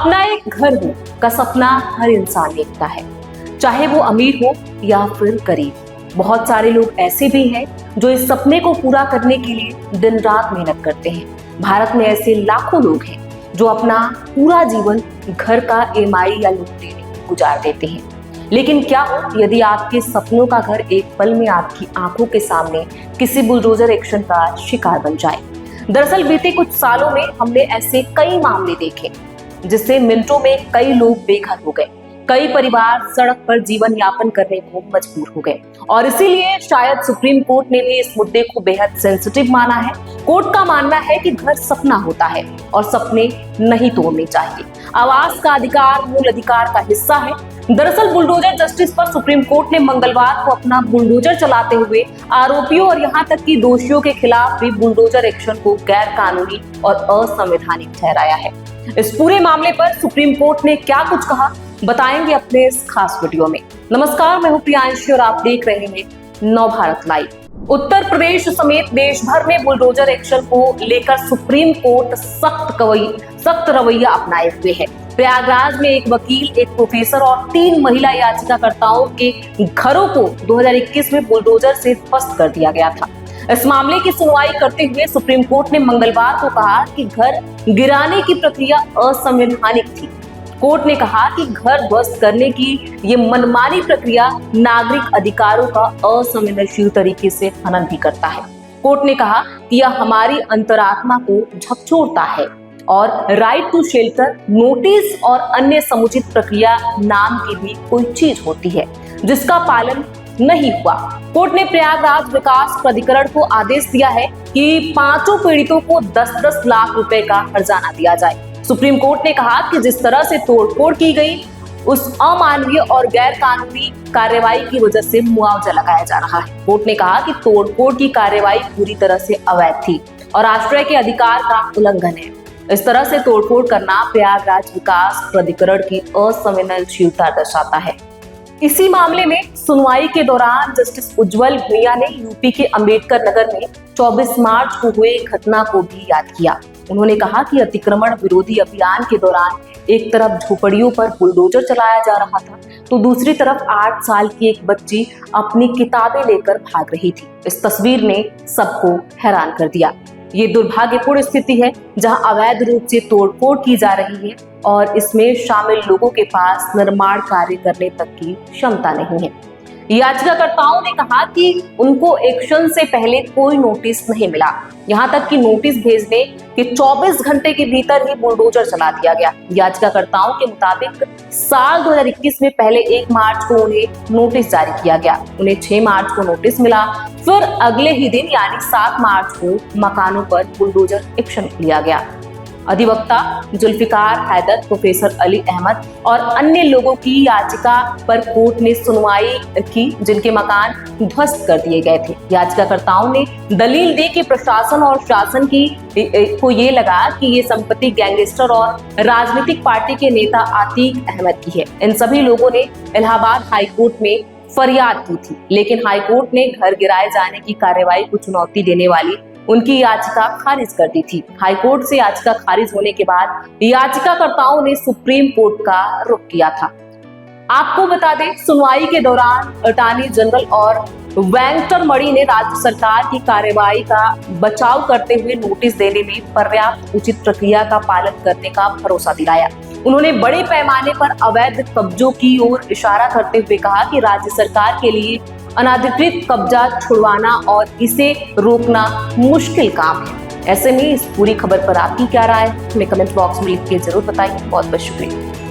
अपना एक घर हो का सपना हर इंसान देखता है, चाहे वो अमीर हो या फिर गरीब। बहुत सारे लोग ऐसे भी हैं जो इस सपने को पूरा करने के लिए दिन रात मेहनत करते हैं। भारत में ऐसे लाखों लोग हैं जो अपना पूरा जीवन घर का ईएमआई या लोन देने में गुजार देते हैं। लेकिन क्या हो यदि आपके सपनों का घर एक पल में आपकी आंखों के सामने किसी बुलडोजर एक्शन का शिकार बन जाए। दरअसल बीते कुछ सालों में हमने ऐसे कई मामले देखे जिससे मिनटों में कई लोग बेघर हो गए, कई परिवार सड़क पर जीवन यापन करने को मजबूर हो गए। और इसीलिए शायद सुप्रीम कोर्ट ने भी इस मुद्दे को बेहद सेंसिटिव माना है। कोर्ट का मानना है कि घर सपना होता है और सपने नहीं तोड़ने चाहिए। आवास का अधिकार मूल अधिकार का हिस्सा है। दरअसल बुलडोजर जस्टिस पर सुप्रीम कोर्ट ने मंगलवार को अपना बुलडोजर चलाते हुए आरोपियों और यहां तक कि दोषियों के खिलाफ भी बुलडोजर एक्शन को गैर कानूनी और असंवैधानिक ठहराया है। इस पूरे मामले पर सुप्रीम कोर्ट ने क्या कुछ कहा बताएंगे अपने इस खास वीडियो में। नमस्कार, मैं हूं प्रियांशी और आप देख रहे हैं नवभारत लाइव। उत्तर प्रदेश समेत देश भर में बुलडोजर एक्शन को लेकर सुप्रीम कोर्ट सख्त रवैया अपनाए हुए है। प्रयागराज में एक वकील, एक प्रोफेसर और 3 महिला याचिकाकर्ताओं के घरों को 2021 में बुलडोजर से ध्वस्त कर दिया गया था। इस मामले की सुनवाई करते हुए सुप्रीम कोर्ट ने मंगलवार को कहा कि घर गिराने की प्रक्रिया असंवैधानिक थी। कोर्ट ने कहा कि घर ध्वस्त करने की ये मनमानी प्रक्रिया नागरिक अधिकारों का असंवेदनशील तरीके से हनन भी करता है। कोर्ट ने कहा कि यह हमारी अंतरात्मा को झकझोरता है और राइट टू शेल्टर, नोटिस और अन्य समुचित प्रक्रिया नाम की भी कोई चीज होती है जिसका पालन नहीं हुआ। कोर्ट ने प्रयागराज विकास प्राधिकरण को आदेश दिया है कि 5 पीड़ितों को 10-10 लाख रुपए का हर्जाना दिया जाए। सुप्रीम कोर्ट ने कहा कि जिस तरह से तोड़फोड़ की गई उस अमानवीय और गैर कानूनी कार्रवाई की वजह से मुआवजा लगाया जा रहा है। कोर्ट ने कहा कि तोड़फोड़ की कार्रवाई पूरी तरह से अवैध थी और आश्रय के अधिकार का उल्लंघन है। इस तरह से तोड़फोड़ करना प्रयागराज विकास प्राधिकरण की असंवेदनशीलता दर्शाता है। इसी मामले में सुनवाई के दौरान जस्टिस उज्जवल भुइयां ने यूपी के अंबेडकर नगर में 24 मार्च को हुए घटना को भी याद किया। उन्होंने कहा कि अतिक्रमण विरोधी अभियान के दौरान एक तरफ झोपड़ियों पर बुलडोजर चलाया जा रहा था तो दूसरी तरफ 8 साल की एक बच्ची अपनी किताबें लेकर भाग रही थी। इस तस्वीर ने सबको हैरान कर दिया। ये दुर्भाग्यपूर्ण स्थिति है जहां अवैध रूप से तोड़फोड़ की जा रही है और इसमें शामिल लोगों के पास निर्माण कार्य करने तक की क्षमता नहीं है। याचिकाकर्ताओं ने कहा कि उनको एक्शन से पहले कोई नोटिस नहीं मिला, यहां तक कि नोटिस भेजने के 24 घंटे के भीतर ही बुलडोजर चला दिया गया। याचिकाकर्ताओं के मुताबिक साल 2021 में पहले 1 मार्च को उन्हें नोटिस जारी किया गया, उन्हें 6 मार्च को नोटिस मिला, फिर अगले ही दिन यानी 7 मार्च को मकानों पर बुलडोजर एक्शन लिया गया। अधिवक्ता जुल्फिकार हैदर, प्रोफेसर अली अहमद और अन्य लोगों की याचिका पर कोर्ट ने सुनवाई की जिनके मकान ध्वस्त कर दिए गए थे। याचिकाकर्ताओं ने दलील दी कि प्रशासन और शासन को ये लगा कि ये संपत्ति गैंगस्टर और राजनीतिक पार्टी के नेता आतिक अहमद की है। इन सभी लोगों ने इलाहाबाद हाईकोर्ट में फरियाद की थी, लेकिन हाईकोर्ट ने घर गिराए जाने की कार्रवाई को चुनौती देने वाली उनकी याचिका खारिज कर दी थी। हाईकोर्ट से याचिका खारिज होने के बाद याचिकाकर्ताओं ने सुप्रीम कोर्ट का रुख किया था। आपको बता दें, सुनवाई के दौरान अटॉर्नी जनरल और वेंकटरमणि ने राज्य सरकार की कार्रवाई का बचाव करते हुए नोटिस देने में पर्याप्त उचित प्रक्रिया का पालन करने का भरोसा दिलाया। उन्होंने बड़े पैमाने पर अवैध कब्जों की ओर इशारा करते हुए कहा कि राज्य सरकार के लिए अनाधिकृत कब्जा छुड़वाना और इसे रोकना मुश्किल काम है। ऐसे में इस पूरी खबर पर आपकी क्या राय है, हमें कमेंट बॉक्स में लिख के जरूर बताइए। बहुत बहुत शुक्रिया।